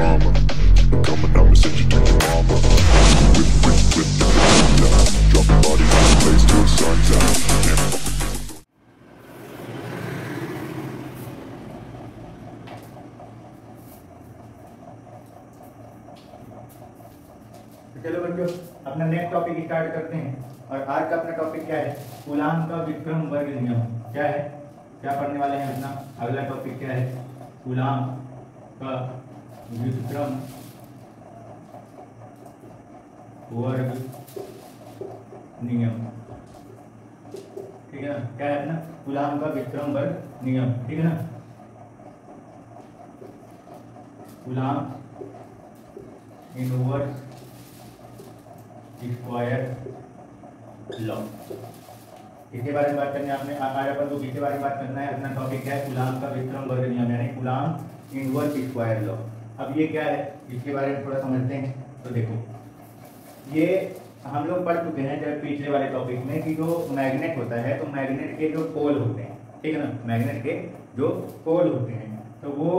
drama. I'm coming up and send you to your mama. Whip, whip, whip, yeah. Drop your body in the place till the sun's out. Can't fuck with चलो बच्चों, अपना next topic start करते हैं। और आज का अपना topic क्या है? कूलाम का विक्रम वर्ग नियम। क्या है, क्या पढ़ने वाले हैं? अपना अगला टॉपिक क्या है? कूलाम का विक्रम वर्ग नियम। ठीक है ना? क्या है अपना? कूलाम का विक्रम वर्ग नियम। ठीक है ना? कूलाम इनवर्स स्क्वायर लॉ, इसके बारे में बात करनी है आपने। आज अपन को किसके बारे में बात करना है? अपना टॉपिक क्या है? कूलाम का विक्रम वर्ग नियम, यानी कूलाम इनवर्स स्क्वायर लॉ। अब ये क्या है, इसके बारे में थोड़ा समझते हैं। तो देखो, ये हम लोग पढ़ चुके हैं जब पिछले वाले टॉपिक में कि जो मैग्नेट होता है, तो मैग्नेट के जो पोल होते हैं, ठीक है ना, मैग्नेट के जो पोल होते हैं, तो वो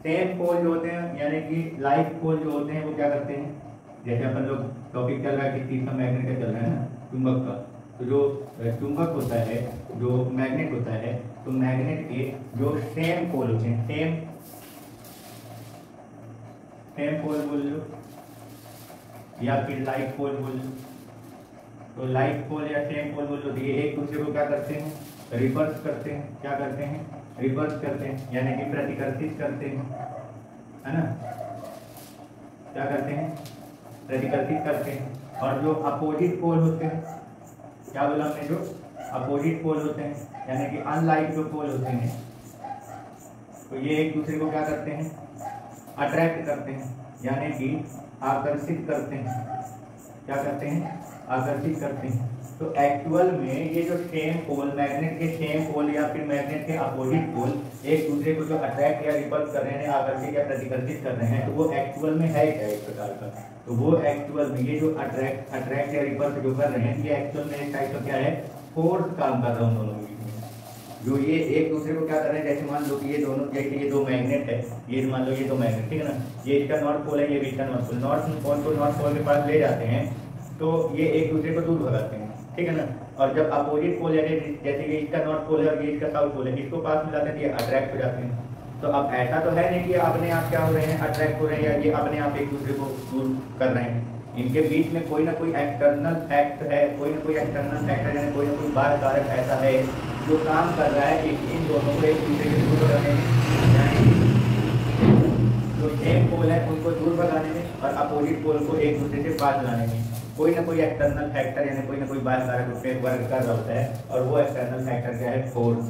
सेम पोल जो होते हैं, यानी कि लाइक पोल जो होते हैं, वो क्या करते हैं? जैसे अपन लोग टॉपिक चल रहा है किस चीज का? मैग्नेट का चल रहा है ना, चुंबक का। तो जो चुंबक होता है, जो मैग्नेट होता है, तो मैग्नेट के जो सेम पोल होते हैं, सेम पोल बोल लो या फिर लाइक पोल बोल लो। तो लाइक पोल या सेम पोल बोल लो, ये एक दूसरे को क्या करते हैं? रिवर्स करते हैं। क्या करते हैं? रिवर्स करते हैं, यानी कि प्रतिकर्षित करते हैं, है ना? क्या करते हैं? प्रतिकर्षित करते हैं। और जो अपोजिट पोल होते हैं, क्या बोला हमने? जो अपोजिट पोल होते हैं, यानी कि अनलाइक जो पोल होते हैं, तो ये एक दूसरे को क्या करते हैं? अट्रैक्ट करते हैं, यानी कि आकर्षित करते हैं। क्या करते हैं? आकर्षित करते हैं। तो एक्चुअल में ये जो सेम पोल, मैग्नेट के सेम पोल या फिर मैग्नेट के अपोजिट पोल एक दूसरे को जो अट्रैक्ट या रिपल्स कर रहे हैं, आकर्षित या प्रतिकर्षित कर रहे हैं, तो वो एक्चुअल में है क्या एक प्रकार का? तो वो एक्चुअल में ये जो अट्रैक्ट या रिपल्स जो कर रहे हैं, ये एक्चुअल में एक टाइप का क्या है? फोर्स काम कर रहा हूँ दोनों के बीच में। जो ये एक दूसरे को क्या कर रहे हैं? जैसे मान लो कि ये दोनों, जैसे ये दो मैग्नेट है, ये मान लो ये दो मैग्नेट, ठीक है ना, ये इसका नॉर्थ पोल है, ये भी इसका नॉर्थ पोल। नॉर्थ पोल को नॉर्थ पोल के पास ले जाते हैं, तो ये एक दूसरे को दूर भगाते हैं, ठीक है ना। और जब अपोजिट पोल, जैसे कि इसका नॉर्थ पोल है और ये इसका साउथ पोल है, इसको पास में लाते हैं, ये अट्रैक्ट हो जाते हैं। तो अब ऐसा तो है नहीं कि अपने आप क्या हो रहे हैं? अट्रैक्ट हो रहे हैं, या ये अपने आप एक दूसरे को दूर कर रहे हैं। इनके बीच में कोई ना कोई एक्सटर्नल फैक्ट है, कोई ना कोई एक्सटर्नल फैक्टर, यानी कोई ना कोई बाहर कारक ऐसा है जो काम कर रहा है कि इन दोनों को एक दूसरे से दूर करने में, जो सेम पोल है उनको दूर भगाने में और अपोजिट पोल को एक दूसरे से पास लाने में कोई ना कोई एक्सटर्नल फैक्टर, यानी कोई ना कोई बाहर कारक उस पर वर्क कर रहा होता है। और वो एक्सटर्नल फैक्टर क्या है? फोर्स,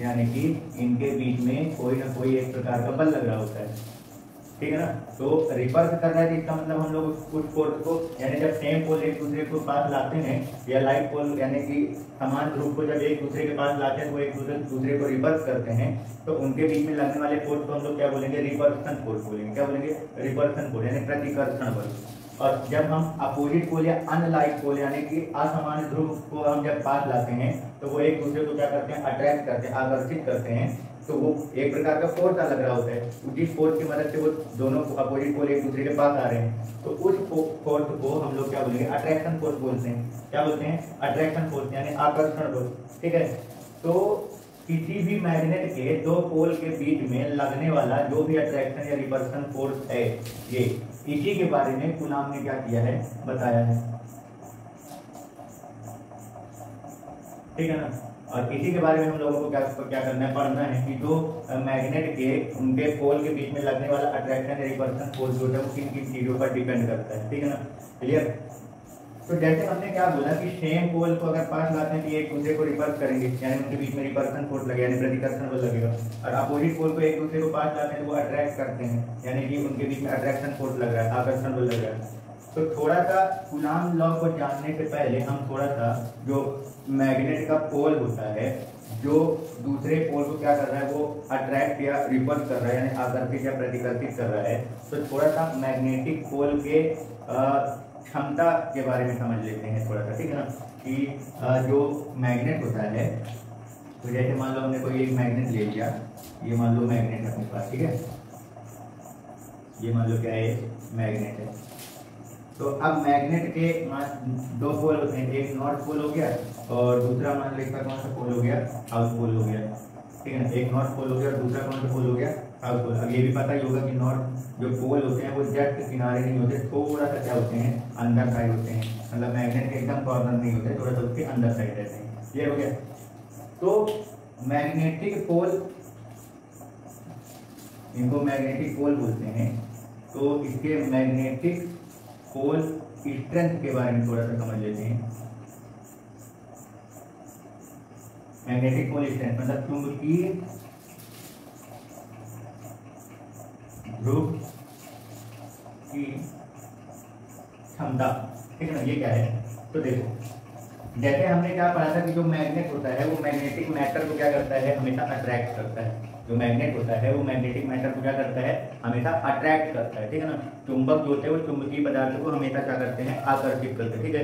यानी कि इनके बीच में कोई ना कोई एक प्रकार का बल लग रहा होता है, ठीक है ना। तो रिवर्स कर रहा है, इसका मतलब हम लोग उस फोर्स को, यानी जब सेम पोल एक दूसरे को पास लाते हैं, या लाइक पोल यानी कि समान ध्रुव को जब एक दूसरे के पास लाते हैं, तो एक दूसरे को रिवर्स करते हैं, तो उनके बीच में लगने वाले फोर्स को हम लोग क्या बोलेंगे? रिवर्सन फोर्स बोलेंगे। क्या बोलेंगे? रिवर्सन फोर्स, यानी प्रतिकर्षण बल। और जब हम अपोजिट पोल या अनलाइक पोल, यानी कि असमान ध्रुव को हम जब पास लाते हैं, तो वो एक दूसरे को क्या करते हैं? अट्रैक्ट करते हैं, आकर्षित करते हैं। तो वो एक प्रकार का फोर्स लग रहा होता है, जिस फोर्स की मदद से वो दोनों अपोजिट पोल एक दूसरे के पास आ रहे हैं, तो उस फोर्स को हम लोग क्या बोलेंगे? अट्रैक्शन फोर्स बोलते हैं। क्या बोलते हैं? अट्रैक्शन फोर्स, यानी आकर्षण बल, ठीक है। तो किसी भी मैग्नेट के दो पोल के बीच में लगने वाला जो भी अट्रैक्शन या रिपल्सन फोर्स है, ये इसी के बारे में कूलाम ने क्या किया है? बताया है, ठीक है ना। और इसी के बारे में हम लोगों को क्या करना है? पढ़ना है कि जो मैग्नेट के उनके पोल के बीच में लगने वाला अट्रैक्शन या रिपल्सन फोर्स जो है वो किन किन चीजों पर डिपेंड करता है, ठीक है ना। क्लियर? तो जैसे हमने क्या बोला कि सेम पोल को अगर पास लाते हैं तो एक दूसरे को रिपल्स करेंगे, यानी उनके बीच में रिपल्सन फोर्स लगेगा, यानी प्रतिकर्षण बल लगेगा। और अपोजिट पोल को एक दूसरे को पास लाते हैं तो वो अट्रैक्ट करते हैं, यानी कि उनके बीच में अट्रैक्शन फोर्स लग रहा है, आकर्षण बल लग रहा है। तो थोड़ा सा कूलाम लॉ को जानने से पहले हम थोड़ा सा जो मैग्नेट का पोल होता है, जो दूसरे पोल को क्या कर रहा है? वो अट्रैक्ट या रिपल्स कर रहा है, यानी आकर्षित या प्रतिकर्षित कर रहा है। तो थोड़ा सा मैग्नेटिक पोल के क्षमता के बारे में समझ लेते हैं थोड़ा सा, ठीक है ना। कि जो मैग्नेट होता है, तो जैसे मान लो हमने कोई एक मैग्नेट ले लिया, ये मान लो मैग्नेट है अपने पास, ठीक है। ये मान लो क्या है, मैग्नेट है। तो अब मैग्नेट के दो पोल होते हैं, एक नॉर्थ पोल हो गया और दूसरा मान लो इसका कौन सा पोल हो गया, साउथ पोल हो गया, ठीक है ना। एक नॉर्थ पोल हो गया और दूसरा कौन सा पोल हो गया, साउथ पोल। अब ये भी पता ही होगा कि नॉर्थ जो पोल होते हैं वो जस्ट किनारे नहीं होते, थोड़ा सा क्या होते हैं, अंदर साइड होते हैं, मतलब मैग्नेट के एकदम कॉर्नर नहीं होते, थोड़ा सा उसके अंदर साइड रहते हैं। ये हो गया। तो मैग्नेटिक पोल, इनको मैग्नेटिक पोल बोलते हैं। तो इसके मैग्नेटिक पोल स्ट्रेंथ के बारे में थोड़ा सा समझ लेते हैं। मैग्नेटिक पोल स्ट्रेंथ मतलब चुंबकीय ध्रुव की क्षमता, ठीक है ना। ये क्या है, तो देखो जैसे हमने क्या पढ़ा था कि जो मैग्नेट होता है वो मैग्नेटिक मैटर को क्या करता है, हमेशा अट्रैक्ट करता है। जो मैग्नेट होता है वो मैग्नेटिक मैटर को क्या करता है, हमेशा अट्रैक्ट करता है, ठीक है ना। चुंबक जो होते हैं वो चुंबकीय पदार्थ को हमेशा क्या करते हैं, आकर्षित करते हैं, ठीक है।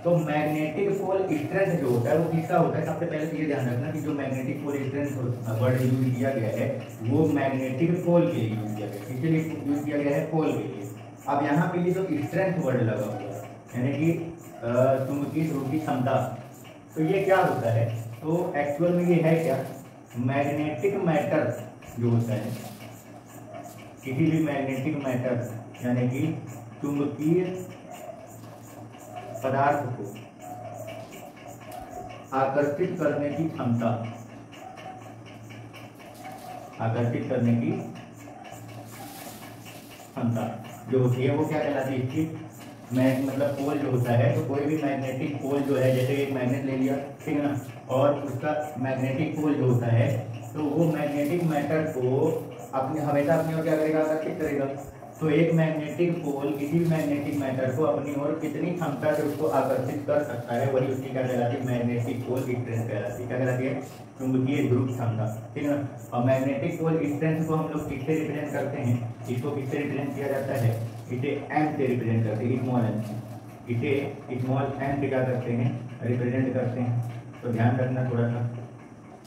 तो मैग्नेटिक पोल स्ट्रेंथ जो होता है वो किसका होता है, सबसे पहले तो ये ध्यान रखना कि जो magnetic pole strength word use किया गया है वो मैग्नेटिक पोल के लिए यूज किया गया है, किसके लिए यूज किया गया है, पोल के लिए। अब यहाँ पे ये जो स्ट्रेंथ वर्ड लगा हुआ है यानी कि चुंबकीय ध्रुव की क्षमता, तो ये क्या होता है, तो एक्चुअल में ये है क्या, मैग्नेटिक मैटर जो होता है, किसी भी मैग्नेटिक मैटर यानी कि चुंबकीय पदार्थ को आकर्षित करने की क्षमता, आकर्षित करने की क्षमता जो होती है वो क्या कहलाती है, इसकी मतलब पोल जो होता है। तो कोई भी मैग्नेटिक पोल जो है, जैसे एक मैग्नेट ले लिया, ठीक है ना, और उसका मैग्नेटिक पोल जो होता है तो वो मैग्नेटिक मैटर को अपने हमेशा अपनी ओर क्या करेगा, आकर्षित करेगा। तो एक मैग्नेटिक पोल किसी भी मैग्नेटिक मैटर को अपनी ओर कितनी क्षमता से उसको आकर्षित कर सकता है, वही उसकी क्या कहलाती है, मैग्नेटिक पोल स्ट्रेंथ कहलाती है। क्या कहलाती है, चुंबकीय ध्रुव क्षमता, ठीक है ना। और मैग्नेटिक पोल स्ट्रेंथ को हम लोग किससे रिप्रेजेंट करते हैं, इसको किससे रिप्रेजेंट किया जाता है, इसे एम से रिप्रेजेंट करते हैं, स्मॉल एम से। इसे स्मॉल एम से क्या करते हैं, रिप्रेजेंट करते हैं। तो ध्यान रखना थोड़ा सा,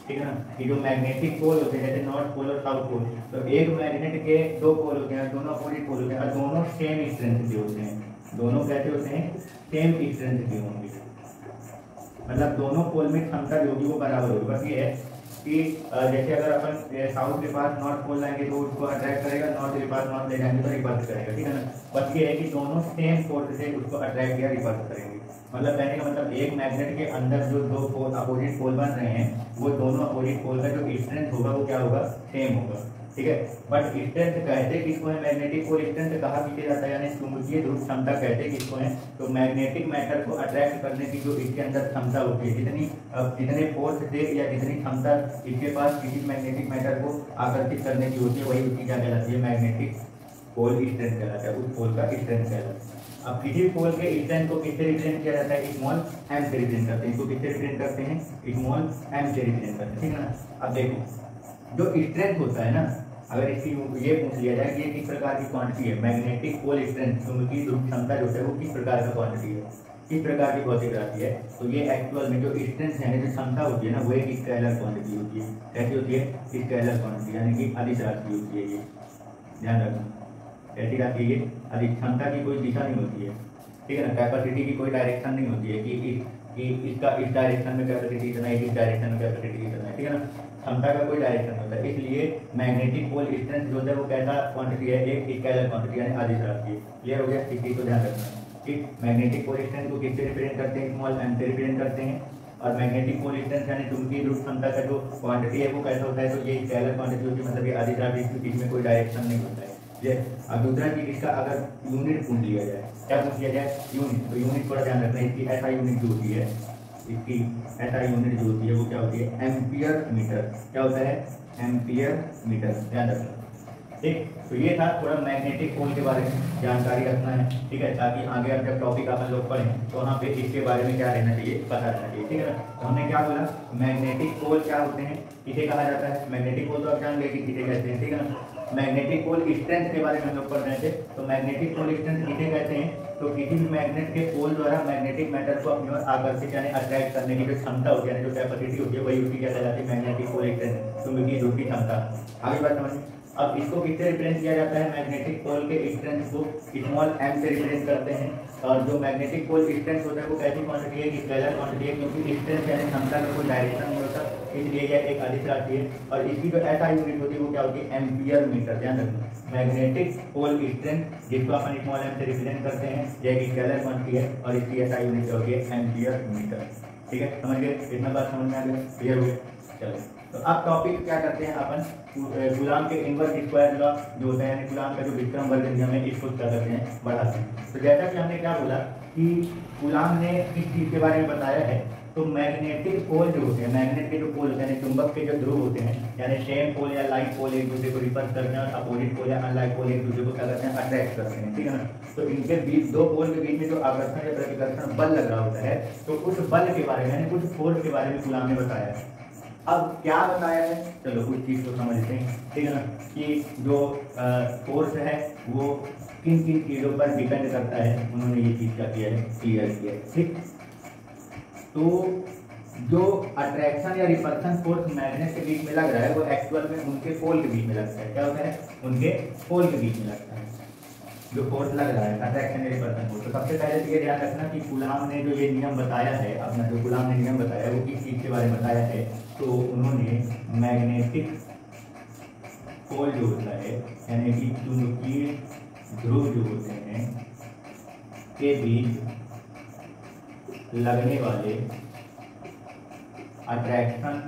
ठीक है ना, कि जो मैग्नेटिक पोल होते हैं जैसे नॉर्थ पोल और साउथ पोल, तो एक मैग्नेट के दो पोल होते हैं, दोनों अपोजिट पोल होते हैं और दोनों सेम स्ट्रेंथ के होते हैं। दोनों कैसे होते हैं, सेम स्ट्रेंथ के होंगे, मतलब दोनों पोल में क्षमता जो होगी वो बराबर होगी। बस ये है कि जैसे अगर अपन साउथ के पास नॉर्थ पोल लाएंगे तो उसको अट्रैक्ट करेगा, नॉर्थ के पास नॉर्थ ले जाएंगे तो रिपल्स करेगा, ठीक है ना। बस ये है कि दोनों सेम फोर्स से उसको अट्रैक्ट या रिपल्स करेंगे। मतलब कहने का मतलब एक मैग्नेट के अंदर जो दो पोल अपोजिट पोल बन रहे हैं वो दोनों अपोजिट पोल का जो स्ट्रेंथ होगा वो क्या होगा, सेम होगा, ठीक है। बट स्ट्रेंथ कहते किसको है, मैग्नेटिक पोल स्ट्रेंथ कहा किसे जाता है, यानी चुंबकीय ध्रुव क्षमता कहते किसको है, तो मैग्नेटिक मैटर को अट्रैक्ट करने की जो इसके अंदर क्षमता होती है, जितने फोर्स से या जितनी क्षमता इसके पास किसी मैग्नेटिक मैटर को आकर्षित करने की होती है वही उसकी क्या कहलाती है, मैग्नेटिक पोल स्ट्रेंथ कहलाता है, उस पोल का स्ट्रेंथ कहलाता है। अब किसी पोल के स्ट्रेंथ को किससे रिप्रेजेंट किया जाता है, स्मॉल एम से रिप्रेजेंट करते हैं, इसको किससे रिप्रेजेंट करते हैं, स्मॉल एम से रिप्रेजेंट करते हैं, ठीक है ना। अब देखो जो स्ट्रेंथ होता है ना, अगर इसकी ये पूछ लिया जाए कि ये किस प्रकार की क्वांटिटी है, मैग्नेटिक पोल स्ट्रेंथ चुंबकीय ध्रुव क्षमता जो है वो किस प्रकार का क्वांटिटी है, किस प्रकार की भौतिक राशि है, तो ये एक्चुअल में जो स्ट्रेंथ है जो क्षमता होती है ना वो एक स्केलर क्वांटिटी होती है। कैसी होती है, स्केलर क्वांटिटी यानी कि अदिश राशि होती है। ये ध्यान रखना, ऐसी राशि ये अधिक क्षमता की कोई दिशा नहीं होती है, ठीक है ना। कैपेसिटी की कोई डायरेक्शन नहीं होती है कि इसका इस डायरेक्शन में कैपेसिटी इतना है, इस डायरेक्शन में कैपेसिटी इतना है, ठीक है ना। क्षमता का कोई डायरेक्शन नहीं होता है, इसलिए मैग्नेटिक पोल स्ट्रेंथ जो है वो कैसा क्वांटिटी है, एक स्केलर क्वांटिटी यानी अदिश राशि। क्लियर हो गया, इस चीज को ध्यान रखना, ठीक। मैग्नेटिक पोल स्ट्रेंथ को किससे रिप्रेजेंट करते हैं, स्मॉल एम से रिप्रेजेंट करते हैं। और मैग्नेटिक पोल स्ट्रेंथ यानी चुंबकीय ध्रुव क्षमता का जो क्वांटिटी है वो कैसा होता है, तो ये स्केलर क्वांटिटी होती है, मतलब ये अदिश राशि, इसमें कोई डायरेक्शन नहीं होता है। अब दूसरा चीज इसका अगर यूनिट पूछ लिया जाए, क्या पूछ लिया जाए, यूनिट, तो यूनिट थोड़ा ध्यान रखना, इसकी ऐसा यूनिट जो होती है, इसकी ऐसा यूनिट जो होती है वो क्या होती है, एम्पियर मीटर। क्या होता है, एम्पियर मीटर, ध्यान रखना, ठीक। तो ये था थोड़ा मैग्नेटिक पोल के बारे में जानकारी रखना है, ठीक है, ताकि आगे अब जब टॉपिक अपन लोग पढ़ें तो वहाँ पे इसके बारे में क्या रहना चाहिए, पता रहना चाहिए, ठीक है ना। तो हमने क्या बोला, मैग्नेटिक पोल क्या होते हैं, किसे कहा जाता है, मैग्नेटिक पोल तो आप जान गए कि किसे कहते हैं, ठीक है ना। मैग्नेटिक पोल स्ट्रेंथ के बारे में हम लोग पढ़ रहे थे, तो मैग्नेटिक पोल स्ट्रेंथ किसे कहते हैं, तो किसी भी मैग्नेट के पोल द्वारा मैग्नेटिक मैटर को अपनी ओर आकर्षित यानी अट्रैक्ट करने की जो क्षमता होती है, यानी जो कैपेसिटी होती है, वही उसकी क्या कहलाती है, मैग्नेटिक पोल स्ट्रेंथ, चुंबकीय ध्रुव की क्षमता। आगे बात समझ, अब इसको किससे रिप्रेजेंट किया जाता है? मैग्नेटिक पोल के स्ट्रेंथ को स्मॉल m से रिप्रेजेंट करते हैं। और जो मैग्नेटिक पोल स्ट्रेंथ होता है वो कैसी क्वांटिटी है? स्केलर क्वांटिटी है, क्योंकि स्ट्रेंथ यानी क्षमता का कोई डायरेक्शन नहीं होता, इसलिए यह एक अदिश राशि है। और इसकी जो SI यूनिट होती है वो क्या होती है? Ampere metre. ध्यान रखना, मैग्नेटिक पोल स्ट्रेंथ जिसको अपन स्मॉल m से रिप्रेजेंट करते हैं यह एक स्केलर क्वांटिटी है और इसकी SI यूनिट क्या होती है? Ampere metre. ठीक है, समझ गए? इतना बात समझ में आ गया? क्लियर हो गया? चलो, तो अब टॉपिक क्या करते हैं अपन, कूलाम के इनवर्स स्क्वायर लॉ जो होता है, यानी कूलाम का जो विक्रम वर्ग नियम है इसको क्या करते हैं? बढ़ाते हैं। तो जैसा कि हमने क्या बोला कि कूलाम ने किस चीज के बारे में बताया है, तो मैग्नेटिक पोल जो होते हैं, मैग्नेट के जो पोल होते हैं, चुंबक के जो ध्रुव होते हैं, यानी सेम पोल या लाइक पोल एक दूसरे को रिपल्स करते हैं और अपोजिट पोल या अनलाइक पोल एक दूसरे को क्या करते हैं? अट्रैक्ट करते हैं। ठीक है ना? तो इनके बीच, दो पोल के बीच में जो आकर्षण या प्रतिकर्षण बल लग रहा होता है, तो उस बल के बारे में, यानी उस फोर्स के बारे में कूलाम ने बताया है। अब क्या बताया है, चलो कुछ चीज को समझते हैं। ठीक है ना? कि जो फोर्स है वो किन किन चीजों पर डिपेंड करता है, उन्होंने ये चीज क्या किया है? क्लियर किया है। ठीक, तो जो अट्रैक्शन या रिपल्शन फोर्स मैग्नेट के बीच में लग रहा है वो एक्चुअल में उनके पोल के बीच में लगता है। क्या होता है? उनके पोल के बीच में लगता है जो फोर्स लग रहा है, अट्रैक्शन या रिपल्शन फोर्स। तो सबसे पहले तो ये ध्यान रखना कि कूलाम ने जो ये नियम बताया है, अपना जो कूलाम ने नियम बताया है वो किस चीज के बारे में बताया है, तो उन्होंने मैग्नेटिक पोल जो होता है, यानी कि चुंबकीय ध्रुव जो होते हैं के बीच लगने वाले अट्रैक्शन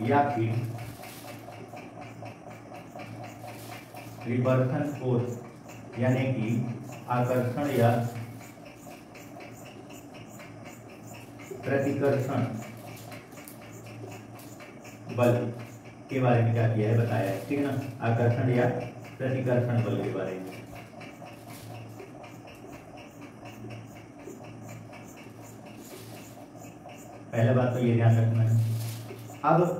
या फिर रिपल्शन फोर्स, यानी कि आकर्षण या प्रतिकर्षण बल के बारे में क्या किया है? बताया है। ठीक है ना? आकर्षण या प्रतिकर्षण बल के बारे में। पहला बात तो ये ध्यान रखना है। अब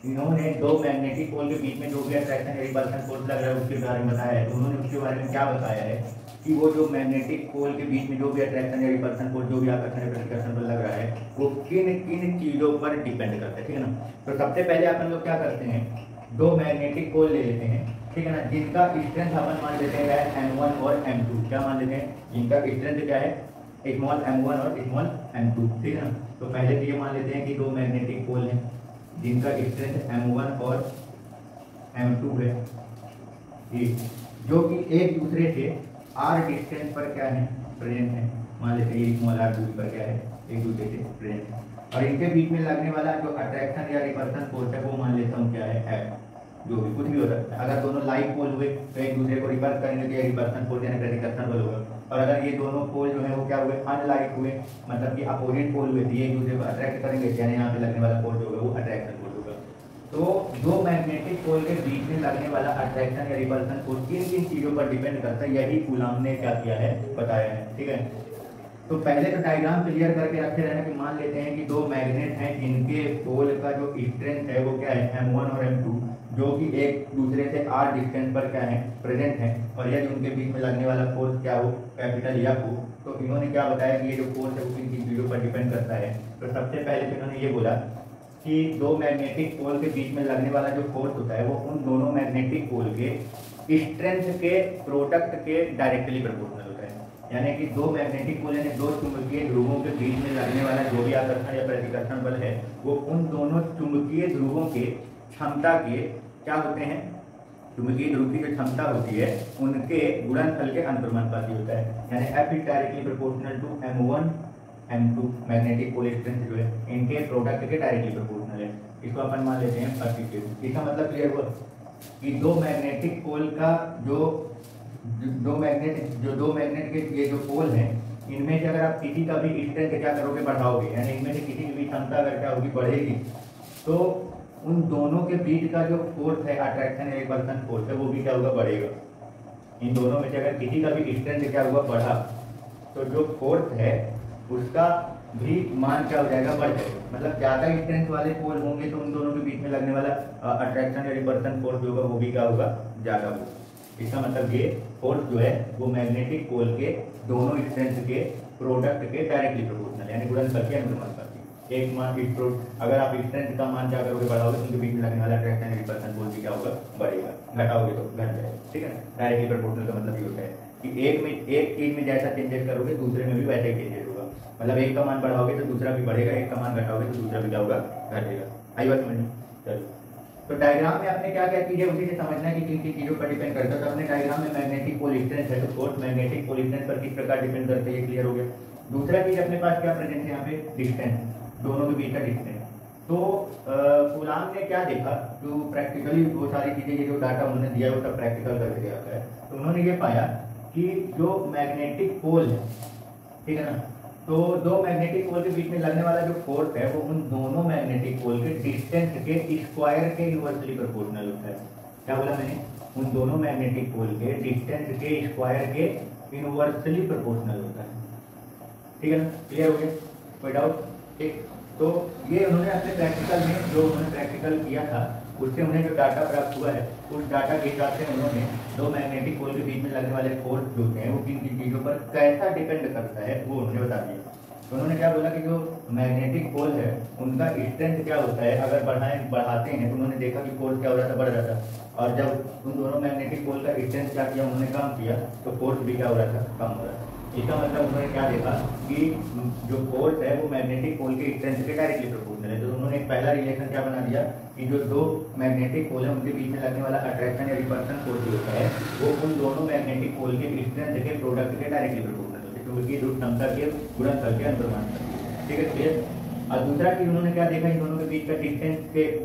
इन्होंने दो मैग्नेटिक पोल के बीच में जो भी अट्रैक्शन या रिपल्शन फोर्स लग रहा है उसके बारे में बताया है। उन्होंने उसके बारे में क्या बताया है कि वो जो मैग्नेटिक पोल के बीच में जो भी अट्रैक्शन या रिपल्शन फोर्स, जो भी आकर्षण या प्रतिकर्षण बल लग रहा है वो किन किन चीजों पर डिपेंड करता है। ठीक है ना? तो सबसे पहले अपन लोग क्या करते हैं, दो मैग्नेटिक पोल ले लेते हैं। ठीक है ना? जिनका स्ट्रेंथ अपन मान लेते हैं M1 और M2। क्या मान लेते हैं? जिनका स्ट्रेंथ क्या है? स्मॉल m1 और स्मॉल m2। ठीक है ना? तो पहले तो ये मान लेते हैं कि दो मैग्नेटिक पोल हैं जिनका स्ट्रेंथ m1 और m2 है, जो कि एक दूसरे से r डिस्टेंस पर क्या है? प्रेजेंट है। मान लेते हैं स्मॉल r दूरी पर क्या है? एक दूसरे से प्रेजेंट है। और इनके बीच में लगने वाला जो अट्रैक्शन या रिपल्शन फोर्स है वो मान लेता हूँ क्या है? F। जो भी कुछ भी हो सकता है। अगर दोनों लाइक पोल हुए तो एक दूसरे को रिपल्स करेंगे तो ये रिपल्शन फोर्स यानी प्रतिकर्षण बल होगा। और अगर ये दोनों पोल जो है वो क्या हुए? अनलाइक हुए, मतलब कि अपोजिट पोल हुए, तो ये एक दूसरे को अट्रैक्ट करेंगे, यानी यहाँ पे लगने वाला फोर्स होगा वो अट्रैक्शन फोर्स होगा। तो दो मैग्नेटिक पोल के बीच में लगने वाला अट्रैक्शन या रिपल्शन फोर्स किन किन चीजों पर डिपेंड करता है, यही कूलाम ने क्या किया है? बताया है। ठीक है? तो पहले तो डायग्राम क्लियर करके रखे रहना कि मान लेते हैं कि दो मैग्नेट हैं जिनके पोल का जो स्ट्रेंथ है वो क्या है? M1 और M2, जो कि एक दूसरे से r डिस्टेंस पर क्या है? प्रेजेंट है। और यदि उनके बीच में लगने वाला फोर्स क्या हो? कैपिटल F हो। तो इन्होंने क्या बताया कि ये जो फोर्स है वो किन किन चीजों पर डिपेंड करता है। तो सबसे पहले तो इन्होंने ये बोला कि दो मैग्नेटिक पोल के बीच में लगने वाला जो फोर्स होता है वो उन दोनों मैग्नेटिक पोल के स्ट्रेंथ के प्रोडक्ट के डायरेक्टली प्रोपोर्शनल होता है। यानी कि दो मैग्नेटिक पोल यानी दो चुंबकीय ध्रुवों के बीच में लगने वाला जो भी आकर्षण या प्रतिकर्षण बल है वो उन दोनों चुंबकीय ध्रुवों के क्षमता के क्या होते हैं? चुंबकीय ध्रुव की जो क्षमता होती है उनके गुणनफल के अनुपाती होता है। यानी F is directly proportional to M1 M2 magnetic pole strength जो है इनके प्रोडक्ट के डायरेक्टली प्रोपोर्शनल है। इसको अपन मान लेते हैं परस्पेक्टिव। इसका मतलब क्लियर हुआ कि दो मैग्नेटिक पोल का जो दो मैग्नेट के ये जो पोल हैं इनमें से अगर आप किसी का भी स्ट्रेंथ क्या करोगे? बढ़ाओगे, यानी इनमें से किसी की भी क्षमता अगर क्या होगी? बढ़ेगी, तो उन दोनों के बीच का जो फोर्स है अट्रैक्शन या रिपल्शन फोर्स है वो भी क्या होगा? बढ़ेगा। इन दोनों में से अगर किसी का भी स्ट्रेंथ क्या हुआ? बढ़ा, तो जो फोर्स है उसका भी मान क्या हो जाएगा? बढ़ जाएगा। मतलब ज्यादा स्ट्रेंथ वाले पोल होंगे तो उन दोनों के बीच में लगने वाला अट्रैक्शन या रिपल्शन फोर्स जो होगा वो भी क्या होगा? ज्यादा होगा। इसका मतलब ये फोर्स जो है वो मैग्नेटिक पोल के दोनों स्ट्रेंथ के प्रोडक्ट के डायरेक्टली प्रोपोर्शनल यानी गुणनफल के अनुपाती। एक मान अगर आप स्ट्रेंथ का मान क्या करोगे बढ़ाओगे तो उनके बीच में लगने वाला अट्रैक्शन रिपल्सन फोर्स भी क्या होगा बढ़ेगा, घटाओगे तो घट जाएगा, ठीक है ना। डायरेक्टली प्रोपोर्शनल का मतलब ये होता है कि एक चीज में जैसा चेंजेस करोगे दूसरे में भी वैसा ही चेंजेस होगा, मतलब एक का मान बढ़ाओगे तो दूसरा भी बढ़ेगा, एक का मान घटाओगे तो दूसरा भी क्या होगा घटेगा। आई बात समझ में? चलो तो डायग्राम में आपने क्या क्या चीजें उसी से समझना है कि किन किन चीजों पर डिपेंड करता है। तो अपने डायग्राम में मैग्नेटिक पोल स्ट्रेंथ है तो फोर्स मैग्नेटिक पोल स्ट्रेंथ पर किस प्रकार डिपेंड करते हैं, ये क्लियर हो गया। दूसरा चीज अपने पास क्या प्रेजेंट है यहाँ पे, डिस्टेंस, दोनों के बीच का डिस्टेंस। तो कूलाम ने क्या देखा, जो प्रैक्टिकली वो सारी चीजें ये जो डाटा उन्होंने दिया वो सब प्रैक्टिकल करके दिया है, तो उन्होंने ये पाया कि जो मैग्नेटिक पोल है, ठीक है ना, तो दो मैग्नेटिक पोल के बीच में लगने वाला जो फोर्स है वो उन दोनों मैग्नेटिक पोल के डिस्टेंस के स्क्वायर के इनवर्सली प्रोपोर्शनल होता है। क्या बोला मैंने, उन दोनों मैग्नेटिक पोल के डिस्टेंस के स्क्वायर के इनवर्सली प्रोपोर्शनल होता है, ठीक है ना, क्लियर हो गया, कोई डाउट? ठीक, तो ये उन्होंने अपने प्रैक्टिकल में जो उन्होंने प्रैक्टिकल किया था उससे उन्हें जो डाटा प्राप्त हुआ है उस डाटा के हिसाब से उन्होंने दो मैग्नेटिक पोल के बीच में लगने वाले फोर्स जो हैं वो किन किन चीजों पर कैसा डिपेंड करता है वो उन्होंने बता दिया। तो उन्होंने क्या बोला कि जो मैग्नेटिक पोल है उनका स्ट्रेंथ क्या होता है, अगर बढ़ाते हैं तो उन्होंने देखा कि फोर्स क्या हो रहा था, बढ़ रहा था, और जब उन दोनों मैग्नेटिक पोल का स्ट्रेंथ क्या किया उन्होंने कम किया तो फोर्स भी क्या हो रहा था, कम हो रहा था। इसका मतलब उन्होंने क्या देखा कि जो फोर्स है वो मैग्नेटिक पोल के स्ट्रेंथ के डायरेक्टली प्रोपोर्शनल है। तो उन्होंने एक पहला रिलेशन क्या बना दिया कि जो दो मैग्नेटिक पोल है उनके बीच में लगने वाला अट्रैक्शन या रिपल्सन फोर्स जो होता है वो उन दोनों मैग्नेटिक पोल के स्ट्रेंथ के प्रोडक्ट के डायरेक्टली प्रोपोर्शनल होता है, क्योंकि जो क्षमता के गुणनफल के अनुप्रमाण करती है, ठीक है, क्लियर। और दूसरा चीज उन्होंने क्या देखा, इन दोनों के बीच का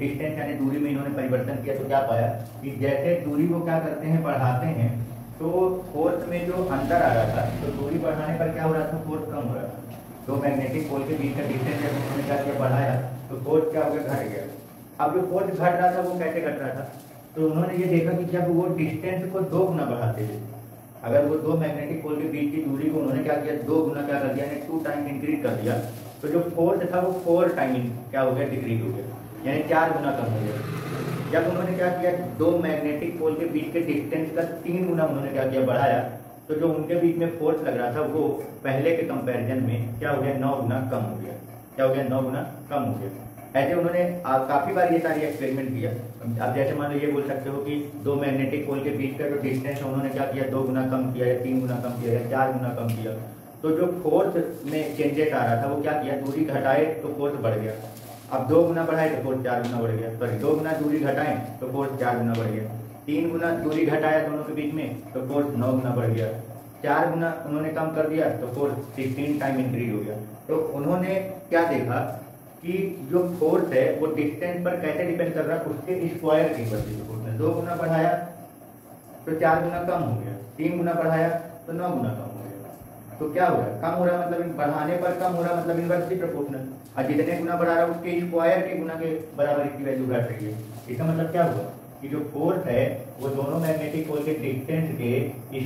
डिस्टेंस यानी दूरी में इन्होंने परिवर्तन किया। तो क्या पाया कि जैसे दूरी को क्या करते हैं, बढ़ाते हैं, तो फोर्स में जो अंतर आ रहा था तो दूरी बढ़ाने पर क्या हो रहा था, फोर्स कम हो रहा था। तो मैग्नेटिक पोल के बीच का डिस्टेंस जब उन्होंने क्या किया, बढ़ाया, तो फोर्स क्या हो गया, घट गया। अब जो फोर्स घट रहा था वो कैसे घट रहा था, तो उन्होंने ये देखा कि जब वो डिस्टेंस को 2 गुना बढ़ाते थे, अगर वो दो मैग्नेटिक पोल के बीच की दूरी को उन्होंने क्या किया, 2 गुना क्या कर दिया, 2 टाइम इंक्रीज कर दिया, तो जो फोर्स था वो 4 टाइम क्या हो गया, डिक्रीज हो गया, यानी 4 गुना कम हो गया। जब उन्होंने क्या किया, दो मैग्नेटिक पोल के बीच के डिस्टेंस का 3 गुना उन्होंने क्या किया, बढ़ाया, तो जो उनके बीच में फोर्स लग रहा था वो पहले के कंपैरिजन में क्या हो गया, 9 गुना कम हो गया। क्या हो गया, 9 गुना कम हो गया। ऐसे उन्होंने काफी बार ये सारी एक्सपेरिमेंट किया। अब जैसे मान लो ये बोल सकते हो कि दो मैग्नेटिक पोल के बीच का जो डिस्टेंस है उन्होंने क्या किया, 2 गुना कम किया या 3 गुना कम किया या 4 गुना कम किया, तो जो फोर्स में चेंजेस आ रहा था वो क्या किया, दूरी घटाए तो फोर्स बढ़ गया। अब 2 गुना बढ़ाए तो फोर्स 4 गुना बढ़ गया, सॉरी 2 गुना दूरी घटाएं तो फोर्स 4 गुना बढ़ गया। 3 गुना दूरी घटाया दोनों के बीच में तो फोर्स 9 गुना बढ़ गया। 4 गुना उन्होंने कम कर दिया तो फोर्स 16 टाइम इंक्रीज हो गया। तो उन्होंने क्या देखा कि जो फोर्स है वो डिस्टेंस पर कैसे डिपेंड कर रहा है, उसके स्क्वायर की वजह से। 2 गुना बढ़ाया तो 4 गुना कम हो गया, 3 गुना बढ़ाया तो 9 गुना कम हो गया। तो क्या हो रहा है, कम हो रहा है, मतलब बढ़ाने पर कम हो रहा है, मतलब इनवर्सली प्रोपोर्शनल। और जितने गुना बढ़ा रहा है उसके स्क्वायर के गुना के बराबर इसकी वैल्यू घट रही है। इसका मतलब क्या हुआ कि जो फोर्स है वो दोनों मैग्नेटिक पोल के डिस्टेंस के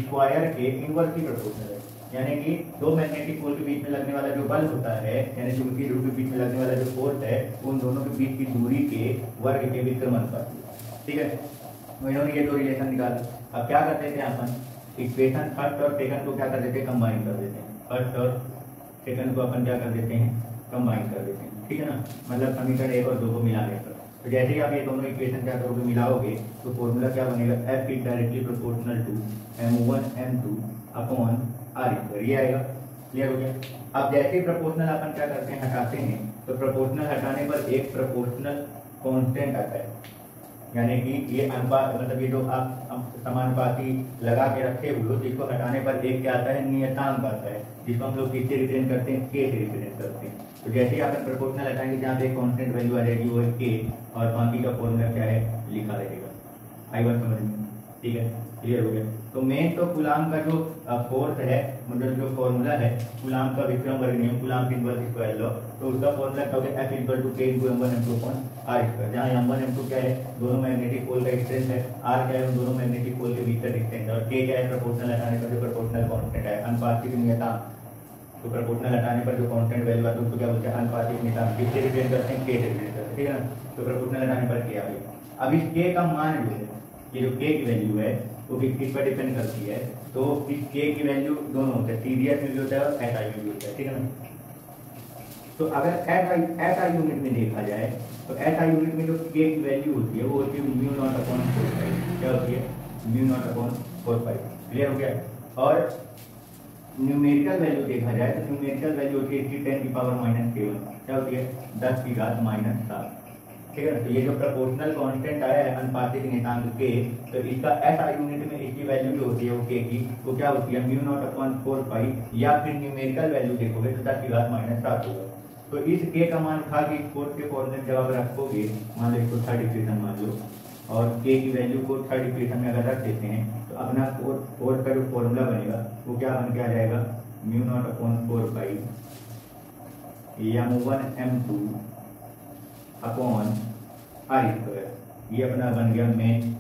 स्क्वायर के इनवर्सली प्रोपोर्शनल है, यानी कि दो मैग्नेटिक पोल के बीच में लगने वाला जो बल होता है, यानी जो उनकी ध्रुव के बीच में लगने वाला जो फोर्स है उन दोनों के बीच की दूरी के वर्ग के विक्रमण, ठीक है। तो इन्होंने ये 2 रिलेशन निकाला। अब क्या करते थे अपन, इक्वेशन फर्स्ट और सेकंड को क्या कर देते हैं, कंबाइन कर देते हैं। फर्स्ट और सेकंड को अपन क्या कर देते हैं, कंबाइन कर देते हैं, ठीक है ना, मतलब समीकरण 1 और 2 को मिला लेकर। तो जैसे ही आप ये दोनों इक्वेशन क्या करोगे, मिलाओगे, तो फॉर्मूला क्या बनेगा, F is directly proportional to M1 M2 upon R², ये आएगा। क्लियर हो गया। अब जैसे ही प्रोपोर्शनल अपन क्या करते हैं, हटाते हैं, तो प्रोपोर्शनल हटाने पर एक प्रोपोर्शनल कांस्टेंट आता है, यानी कि ये अनुपात, मतलब ये जो आप समानुपाती लगा के रखे हुए हो, तो इसको हटाने पर एक क्या आता है, नियतांक आता है, जिसको हम लोग किससे रिप्रेजेंट करते हैं, K से रिप्रेजेंट करते हैं। तो जैसे ही आप प्रोपोर्शनल हटाएंगे जहाँ पे कांस्टेंट वैल्यू आ जाएगी वो है K, और बाकी का फॉर्मूला क्या है, लिखा रहेगा। आई बात समझ में, ठीक है, क्लियर हो गया। तो मेन तो कूलाम का जो फोर्स है, मतलब जो फॉर्मूला है कूलाम का विक्रम वर्ग नियम, कूलाम इनवर्स स्क्वायर लॉ, तो उसका फॉर्मूला क्या होगा, F equal to K into M1 M2 upon R², जहाँ M1 M2 क्या है, दोनों मैग्नेटिक पोल का डिस्टेंस है, R क्या है, उन दोनों मैग्नेटिक पोल के बीच का डिस्टेंस है, और K क्या है, प्रोपोर्शनल हटाने पर जो प्रोपोर्शनल कांस्टेंट है, अनुपातिक नियतांक। तो प्रोपोर्शनल हटाने पर जो कांस्टेंट वैल्यू आता है उसको क्या बोलते हैं, अनुपातिक नियतांक। किससे रिप्रेजेंट करते हैं, K से रिप्रेजेंट करते हैं, ठीक है ना। तो प्रोपोर्शनल हटाने पर K आ गया। अब इस K का मान जो है, ये जो K की वैल्यू है वो किस पर डिपेंड करती है, तो इस K की वैल्यू दोनों होते हैं, सीरियस में भी होता है और SI में भी होता है, ठीक है ना। तो अगर ऐसा यूनिट में देखा जाए तो ऐसा यूनिट में जो के की वैल्यू होती है वो होती है म्यू नॉट अपॉन 4 पाई। क्या होती है? म्यू नॉट अपॉन 4 पाई। क्लियर हो गया? और न्यूमेरिकल वैल्यू देखा जाए तो न्यूमेरिकल वैल्यू होती है इसकी 10 की पावर -7। क्या होती है? 10 की घात -7। ठीक है ना? तो ये जो प्रोपोर्शनल कांस्टेंट आया है अनुपातिक नियतांक के, तो इसका ऐसा यूनिट में इसकी वैल्यू जो होती है वो के की वो क्या होती है? म्यू नॉट अपॉन 4 पाई, या फिर न्यूमेरिकल वैल्यू देखोगे तो 10 की घात -7 होगा। तो इस के का मान उठा के फोर्थ के फॉर्मूले में जब आप रखोगे, मान लो इसको थर्ड इक्वेशन मान लो, और के की वैल्यू को थर्ड इक्वेशन में अगर रख देते हैं तो अपना फोर्थ का जो फॉर्मूला बनेगा वो क्या बन के आ जाएगा? Mu naught upon 4 pi m1 m2 upon R square. ये अपना बन गया में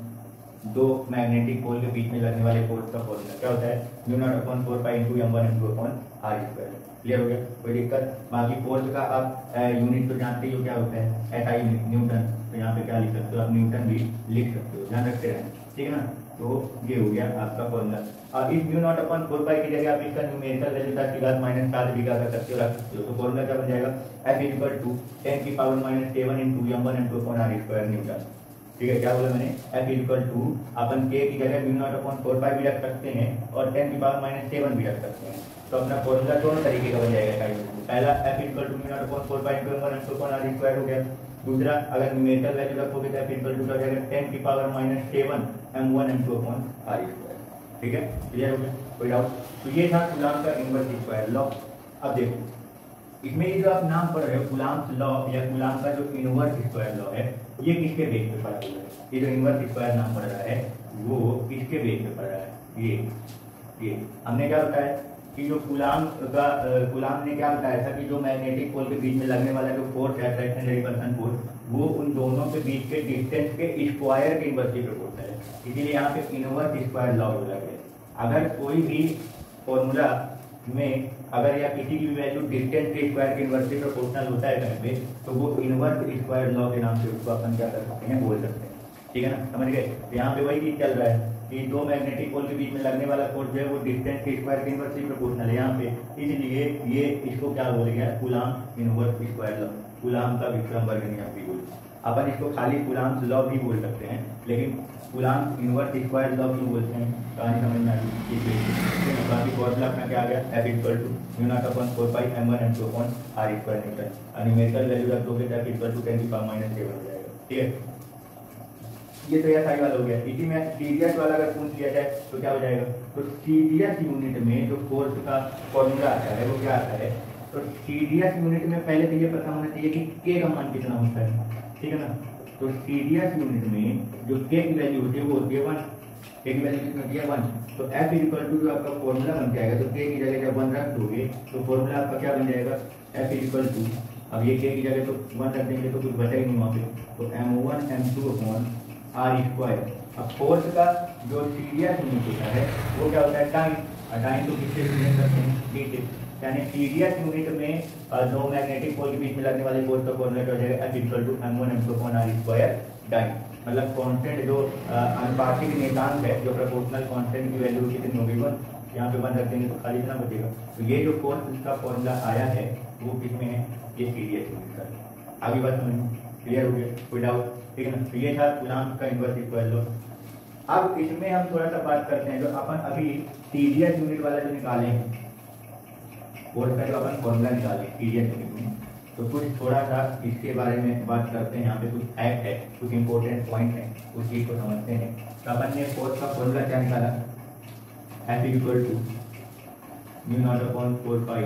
दो मैग्नेटिक पोल के बीच में लगने वाले फोर्स का फॉर्मूला। क्या होता है? Mu naught upon 4 pi into m1 m2 upon R square. Clear हो गया? कोई दिक्कत? बाकी फोर्स का आप यूनिट तो जानते ही हो क्या होता है? SI Newton. तो यहाँ पे क्या लिख सकते हो आप? न्यूटन भी लिख सकते हो, ध्यान रखते रहें। ठीक है ना? तो ये हो गया आपका फॉर्मूला। अब इस म्यू नॉट अपॉन 4 पाई की जगह आप इसका न्यूमेरिकल वैल्यू 10 की घात -7 भी क्या कर सकते हो? रख सकते हो। तो फॉर्मूला क्या बन जाएगा? F इक्वल टू 10 की power -7 into m1 m2 upon R square newton. ठीक है? क्या बोला मैंने? F इक्वल टू अपन के की जगह म्यू नॉट अपॉन 4 पाई भी रख सकते हैं और 10 की पावर -7 भी रख सकते हैं। तो अपना फॉर्मूला दोनों तरीके का बन जाएगा। पहला F equal to mu naught upon 4 pi into m1 m2 upon R square हो गया। दूसरा अगर न्यूमेरिकल वैल्यू रखोगे तो F इक्वल टू क्या हो जाएगा? 10 की power -7 m1 m2 upon R square. ठीक है? क्लियर हो गया? कोई डाउट? तो ये था कूलाम का इनवर्स स्क्वायर लॉ। अब देखो इसमें ये जो आप नाम पढ़ रहे हो कूलाम्स लॉ या कूलाम का जो इनवर्स स्क्वायर लॉ है, ये किसके बेस पे पढ़ा हुआ है? ये जो इनवर्स स्क्वायर नाम पढ़ रहा है वो किसके बेस पे पढ़ रहा है? ये हमने क्या बताया कि जो कूलाम ने क्या बताया था कि जो मैग्नेटिक पोल के बीच में लगने वाला जो फोर्स है, अट्रैक्शन रिपल्सन फोर्स, वो उन दोनों के बीच के डिस्टेंस के स्क्वायर के इनवर्सली प्रोपोर्शनल है। इसीलिए यहाँ पे इनवर्स स्क्वायर लॉ बोला गया। अगर कोई भी फॉर्मूला में अगर या किसी की भी वैल्यू डिस्टेंस के स्क्वायर के इनवर्सली प्रोपोर्शनल होता है कहीं पे, तो वो इनवर्स स्क्वायर लॉ के नाम से उसको अपन क्या कर सकते हैं? बोल सकते हैं। ठीक है ना? समझ गए? तो यहाँ पे वही चीज चल रहा है कि दो मैग्नेटिक पोल के बीच में लगने वाला फोर्स जो है वो डिस्टेंस के स्क्वायर के इनवर्सली प्रोपोर्शनल है यहाँ पे। इसलिए ये इसको क्या बोल गया? Coulomb inverse square law, coulomb का विक्रमवर्ग नियम भी बोल। अपन इसको खाली कूलाम्स लॉ भी बोल सकते हैं, लेकिन कूलाम इनवर्स स्क्वायर लॉ क्यों बोलते हैं? कहानी समझ में आ गई? बाकी फॉर्मूला अपना क्या आ गया? F equal to mu naught upon 4 pi m1 m2 upon R square newton. और न्यूमेरिकल वैल्यू रख दोगे तो F इक्वल टू 10 की पावर -7 हो जाएगा। ठीक है? ये तो ऐसा ही वाला हो गया। इसी में सीरियस वाला अगर पूछ लिया जाए तो क्या हो जाएगा? तो सीरियस यूनिट में जो फोर्स का फॉर्मूला आता है वो क्या आता है? तो सीरियस यूनिट में पहले तो ये पता होना चाहिए कि के का मान कितना होता है। ठीक है ना? तो सीरियस यूनिट में जो के की वैल्यू होती है वो होती है 1। के की वैल्यू कितनी होती है? 1। तो F इक्वल टू जो आपका फॉर्मूला बन जाएगा, तो के की जगह जब 1 रख दोगे तो फॉर्मूला आपका क्या बन जाएगा? F इक्वल टू, अब ये के की जगह तो 1 रख देंगे तो कुछ बचा ही नहीं वहाँ पे, तो m1 m2 upon R square. अब फोर्स का जो सीरियस यूनिट होता है वो क्या होता है? टाइम। टाइम तो किससे रिलेट करते हैं? डी से। यानी सीरियस यूनिट में दो मैग्नेटिक पोल के बीच में लगने वाले फोर्स का फॉर्मूला क्या हो जाएगा? F equal to m1 m2 upon R square time. मतलब कांस्टेंट जो अनुपातिक नियतांक है, जो प्रोपोर्शनल कांस्टेंट की वैल्यू कितनी होगी? 1। यहाँ पे 1 रख देंगे तो खाली इतना बचेगा। तो ये जो फोर्स का फॉर्मूला आया है वो किसमें है? ये सीरियस यूनिट का। आगे बात समझ क्लियर हो गया? कोई डाउट? ठीक है ना? तो ये था कूलाम का इनवर्स स्क्वायर लॉ। अब इसमें हम थोड़ा सा बात करते हैं जो अपन अभी सीरियस यूनिट वाला जो निकाले हैं, फोर्स का जो अपन फॉर्मूला निकाले सीरियस यूनिट में, तो कुछ थोड़ा सा इसके बारे में बात करते हैं। यहाँ पे कुछ फैक्ट है, कुछ इंपॉर्टेंट पॉइंट है, उस चीज को समझते हैं। तो अपन ने फोर्स का फॉर्मूला क्या निकाला? F equal to mu naught upon 4 pi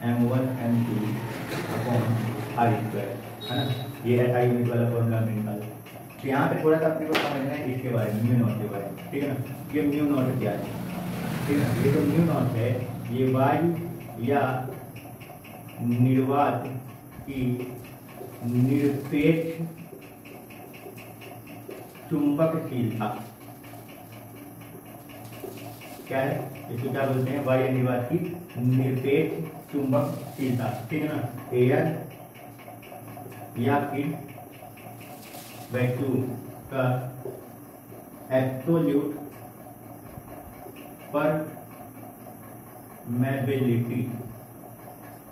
m1 m2 upon R square, है ना? ये SI यूनिट वाला फॉर्मूला हमने निकाला। तो यहाँ पे थोड़ा सा अपने को समझना है इसके बारे में, म्यू नॉट के बारे में। ठीक है ना? ये म्यू नॉट क्या है? ठीक है ना? ये जो म्यू नॉट है ये वायु या निर्वात की निरपेक्ष चुंबकशीलता क्या है? इसको क्या बोलते हैं? वायु या निर्वात की निरपेक्ष चुंबकशीलता। ठीक है ना? एयर या फिर वैक्यूम का एब्सोल्यूट परमेबिलिटी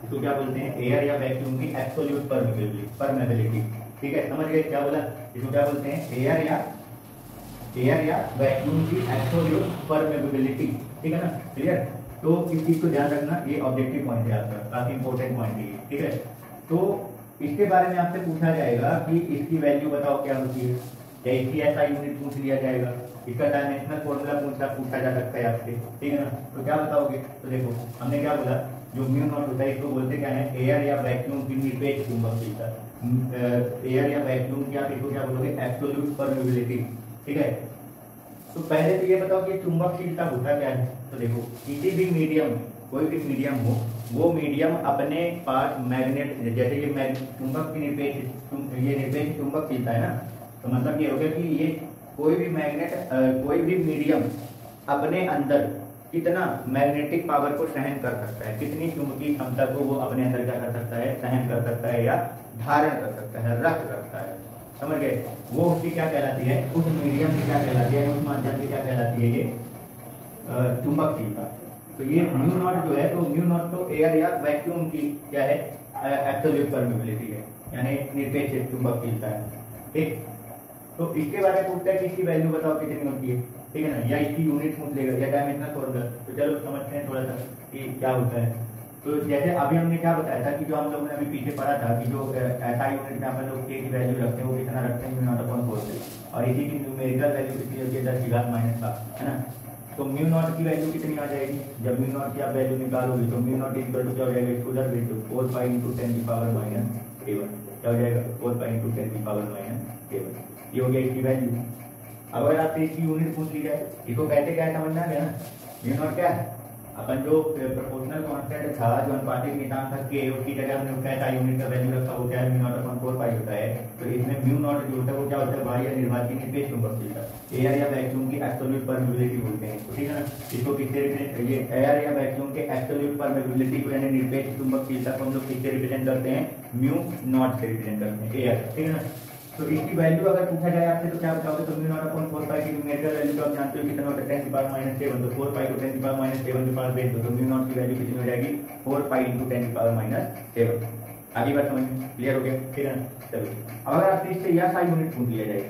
इसको क्या बोलते हैं, एयर या वैक्यूम की एब्सोल्यूट परमेबिलिटी। ठीक है, समझ गए क्या बोला, इसको क्या बोलते हैं, एयर या वैक्यूम की एब्सोल्यूट परमेबिलिटी। ठीक है ना, क्लियर। तो इस चीज को ध्यान रखना, ये ऑब्जेक्टिव पॉइंट है आपका, काफी इंपॉर्टेंट पॉइंट है। ठीक है, तो इसके बारे में आपसे पूछा जाएगा कि इसकी वैल्यू बताओ क्या होती है, या इसकी एसआई यूनिट पूछ लिया जाएगा, इसका डायमेंशनल फॉर्मूला पूछा जा सकता है आपसे। ठीक है ना, तो क्या बताओगे, तो देखो हमने क्या बोला, जो म्यू नॉट होता है इसको बोलते क्या है, एयर या वैक्यूम की निरपेक्ष चुंबकशीलता। एयर या वैक्यूम की आप इसको क्या बोलोगे, एब्सोल्यूट परमेबिलिटी। ठीक है, तो पहले तो ये बताओ कि चुंबकशीलता होता क्या है। तो देखो किसी भी मीडियम, कोई भी मीडियम हो, वो मीडियम अपने पास मैग्नेट, जैसे ये चुंबक की निरपेक्ष चुंबकशीलता है ना, तो मतलब ये हो गया कि ये कोई भी मैग्नेट, कोई भी मीडियम अपने अंदर कितना मैग्नेटिक पावर को सहन कर सकता है, कितनी चुंबकीय क्षमता को वो अपने अंदर क्या कर सकता है, सहन कर सकता है या धारण कर सकता है, रख सकता है। समझ गए, वो उसकी क्या कहलाती है, उस मीडियम की क्या कहलाती है, उस माध्यम की क्या कहलाती है, ये चुंबकशीलता। तो ये म्यू नॉट जो है, तो म्यू नॉट तो एयर या वैक्यूम की क्या है, एब्सोल्यूट परमेबिलिटी है, यानी निरपेक्ष चुंबकशीलता है। ठीक, तो इसके बारे में पूछता है कि इसकी वैल्यू बताओ कितनी होती है। ठीक है ना, या इसकी यूनिट पूछ लेगा या डायमेंशनल फॉर्मूला। तो चलो समझते हैं थोड़ा सा कि क्या होता है। तो जैसे अभी हमने क्या बताया था कि जो हम लोगों ने अभी पीछे पढ़ा था कि जो ऐसा यूनिट में अपन लोग के की वैल्यू रखते हैं वो कितना रखते हैं, म्यू नॉट अपॉन 4 से, और इसी की न्यूमेरिकल वैल्यू कितनी होती है, 10⁻⁻, है ना। तो म्यू नॉट की वैल्यू कितनी आ जाएगी, जब म्यू नॉट की आप वैल्यू निकालोगे तो म्यू नॉट इक्वल टू क्या हो जाएगा, इसको उधर भेज दो, 4 पाई इंटू 10 की पावर -7, क्या हो जाएगा, 4 पाई इंटू 10 की पावर -7, ये हो गया इसकी वैल्यू। अब अगर आपसे इसकी यूनिट पूछ ली जाए, इसको कहते क्या है समझना है ना, म्यू नॉट क्या है, अपन जो प्रोपोर्शनल कांस्टेंट था, जो अनुपातिक निशान था के, उसकी जगह हमने उसका ऐसा यूनिट का वैल्यू रखा, वो क्या है, म्यू नॉट अपॉन 4 पाई होता है। तो इसमें म्यू नॉट जो होता है वो क्या होता है, बाह्य निर्वाती निरपेक्ष चुंबकशीलता, एयर या वैक्यूम की एब्सोल्यूट परमेबिलिटी बोलते हैं। ठीक है ना, इसको किससे रिप्रेजेंट, ये एयर या वैक्यूम के एब्सोल्यूट परमेबिलिटी को यानी निरपेक्ष चुंबकशीलता को हम लोग किससे रिप्रेजेंट करते हैं, म्यू नॉट से रिप्रेजेंट करते हैं, एयर। ठीक है ना, तो इसकी वैल्यू अगर पूछा जाए आपसे तो क्या बताओगे, तो म्यू नॉट अपॉन 4 पाई की न्यूमेरिकल वैल्यू तो आप जानते हो कितना होता है, 10 की पावर -7, तो 4 पाई को 10 की पावर -7 के पास भेज दो, तो म्यू नॉट की वैल्यू कितनी हो जाएगी, 4 पाई इंटू 10 की पावर -7। आगे बात समझ में क्लियर हो गया। ठीक है ना, चलो अब अगर आपसे इससे यह सारी यूनिट पूछ लिया जाए,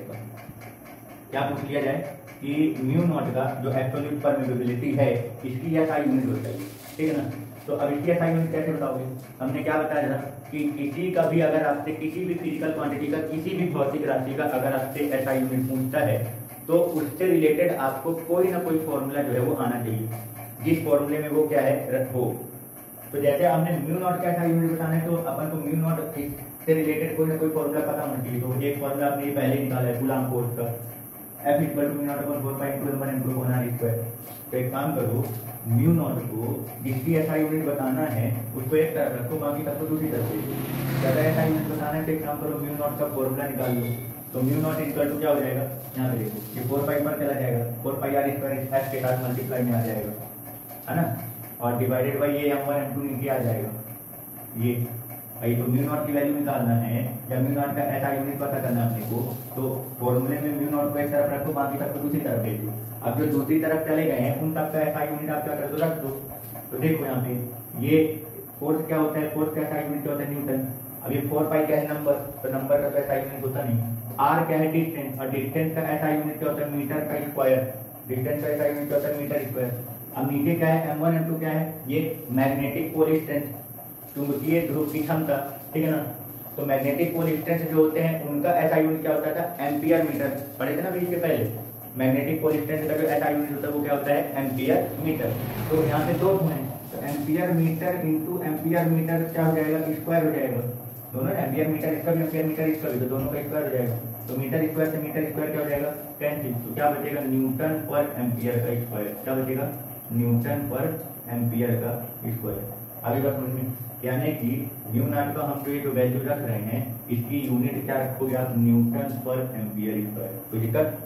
क्या पूछ लिया जाए कि म्यू नॉट का जो एब्सोल्यूट परमेबिलिटी है इसकी यह सारी यूनिट हो जाएगी। ठीक है ना, तो अब इसकी एसआई यूनिट कैसे बताओगे, हमने क्या बताया था कि किसी का भी अगर आपसे किसी भी फिजिकल क्वांटिटी का, किसी भी भौतिक राशि का अगर आपसे एसआई यूनिट पूछता है तो उससे रिलेटेड आपको कोई ना कोई फॉर्मूला जो है वो आना चाहिए, जिस फॉर्मूले में वो क्या है हो। तो जैसे हमने म्यू नॉट का एसआई यूनिट बताना है तो अपन को म्यू नॉट से रिलेटेड कोई ना कोई फॉर्मूला पता होना चाहिए। तो एक फॉर्मूला आपने पहले निकाला है कूलॉम फोर्स का, F equal to mu naught upon 4 pi into m1 into r square. तो एक काम करो, म्यू नॉट को जिसकी एसआई यूनिट बताना है उसको एक तरफ रखो, बाकी सबको दूसरी तरफ से। ज्यादा एसआई यूनिट बताना है तो एक काम करो, म्यू नॉट का फॉर्मूला निकाल लो। तो म्यू नॉट इक्वल टू क्या हो जाएगा, यहाँ पे देखो ये 4 पाई पर चला जाएगा, 4 पाई r स्क्वायर f के साथ मल्टीप्लाई में आ जाएगा, है ना, और डिवाइडेड बाई ये m1 m2 नीचे आ जाएगा। ये भाई तो म्यू नॉट की वैल्यू निकालना है या म्यू नॉट का एसआई यूनिट पता करना है अपने को, तो फॉर्मूले में म्यू नॉट को एक तरफ रखो, बाकी सबको दूसरी तरफ भेज दो। अब जो दूसरी तरफ चले गए हैं उन तक का एसआई यूनिट आप क्या कर दो, रख दो। तो देखो यहाँ पे ये फोर्स क्या होता है, फोर्स का एसआई यूनिट होता है न्यूटन। अब ये 4 पाई क्या है नंबर, तो नंबर का तो एसआई यूनिट होता नहीं। आर क्या है डिस्टेंस, और डिस्टेंस का एसआई यूनिट क्या होता है, मीटर का स्क्वायर। डिस्टेंस का एसआई यूनिट होता है मीटर स्क्वायर। अब नीचे क्या है m1 m2 क्या है, ये मैग्नेटिक पोल स्ट्रेंथ, चुंबकीय ध्रुव की क्षमता। ठीक है ना, तो मैग्नेटिक पोल स्ट्रेंथ जो होते हैं उनका एसआई यूनिट क्या होता था, एम्पियर मीटर। पढ़े थे ना बीच के पहले, मैग्नेटिक पोल स्ट्रेंथ का जो एसआई यूनिट होता है वो क्या होता है, एम्पियर मीटर। तो यहाँ पे दो हैं, तो ampere metre into ampere metre क्या हो जाएगा, स्क्वायर हो जाएगा। दोनों एम्पियर मीटर इसका भी, एम्पियर मीटर इसका भी, तो दोनों का स्क्वायर हो जाएगा। तो मीटर स्क्वायर से मीटर स्क्वायर क्या हो जाएगा, कैंसिल। तो क्या बचेगा, न्यूटन पर एम्पियर का स्क्वायर। क्या बचेगा, न्यूटन पर एम्पियर का स्क्वायर। आगे बात समझ में, यानी कि म्यू नॉट का हम जो वैल्यू रख रहे हैं इसकी यूनिट क्या रखोगे आप, न्यूटन पर एम्पियर स्क्वायर। तो दिक्कत,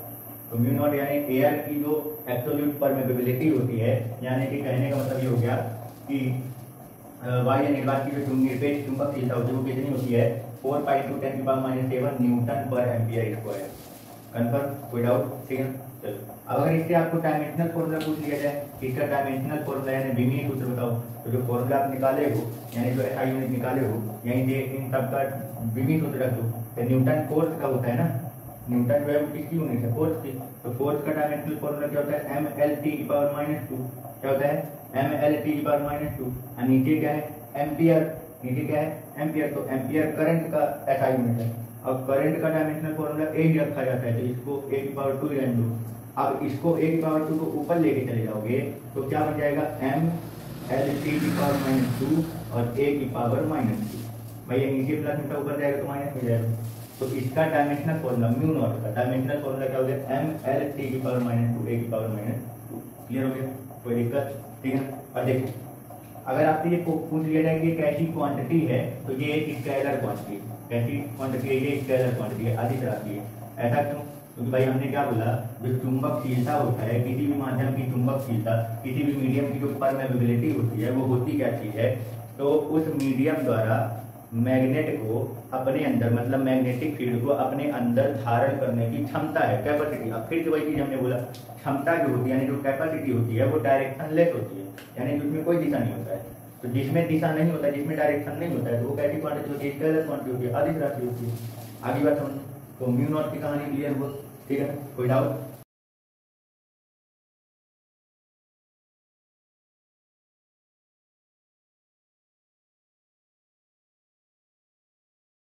तो म्यू नॉट यानी एयर की जो एब्सोल्यूट परमेबिलिटी होती है, यानी कि कहने का मतलब ये हो गया कि बाह्य निर्वात की जो निरपेक्ष चुंबकशीलता होती है वो कितनी होती है, 4 पाई टू 10 की पावर -7 न्यूटन पर एम्पियर स्क्वायर। कन्फर्म, कोई डाउट? ठीक है, चलो अब अगर इससे आपको डायमेंशनल फॉर्मूला पूछ लिया जाए, इसका डायमेंशनल फॉर्मूला यानी द्विमीय सूत्र बताओ, तो जो फॉर्मूला आप निकाले हो यानी जो SI यूनिट निकाले हो यहीं से इन सब का द्विमीय सूत्र रख दो। तो न्यूटन फोर्स का होता है ना, न्यूटन जो है वो किसकी यूनिट है, फोर्स की। तो फोर्स का डायमेंशनल फॉर्मूला क्या होता है, mLT⁻²। क्या होता है, mLT⁻²। और नीचे क्या है, एम्पियर। नीचे क्या है, एम्पियर। तो एम्पियर करंट का SI यूनिट है। अब करंट का डायमेंशनल फॉर्मूला A ही रखा जाता है, तो इसको A⁻² रहने दो। अब इसको A⁻² को ऊपर लेके चले जाओगे तो क्या बन जाएगा, mLT⁻² और A⁻²। भाई ये नीचे प्लस में ऊपर जाएगा तो माइनस में जाएगा। तो इसका डायमेंशनल फॉर्मूला म्यू नॉट का डायमेंशनल फॉर्मूला क्या हो गया, mLT⁻², A⁻²। क्लियर हो गया, कोई दिक्कत, ठीक है। और देखो अगर आपसे ये पूछ लिया जाए कि ये कैसी क्वांटिटी है, तो ये एक स्केलर क्वांटिटी है। कैसी क्वांटिटी है, ये स्केलर क्वांटिटी है, आधी तरह की है। ऐसा क्यों, क्योंकि भाई हमने क्या बोला, जो चुंबकशीलता होता है, किसी भी माध्यम की चुंबकशीलता, किसी भी मीडियम की जो परमेबिलिटी होती है, वो होती क्या चीज है, तो उस मीडियम द्वारा मैग्नेट को अपने अंदर, मतलब मैग्नेटिक फील्ड को अपने अंदर धारण करने की क्षमता है, कैपेसिटी। अब फिर से वही चीज हमने बोला, क्षमता जो होती है यानी जो कैपेसिटी होती है वो डायरेक्शन लेस होती है, यानी जिसमें कोई दिशा नहीं होता है। तो जिसमें दिशा नहीं होता है, जिसमें डायरेक्शन नहीं होता है, तो वो कैसी क्वांटिटी होती है, स्केलर क्वांटिटी होती है, आधी राशि होती है। आगे बात समझ, तो म्यू नॉट की कहानी क्लियर हुआ, ठीक है, कोई डाउट।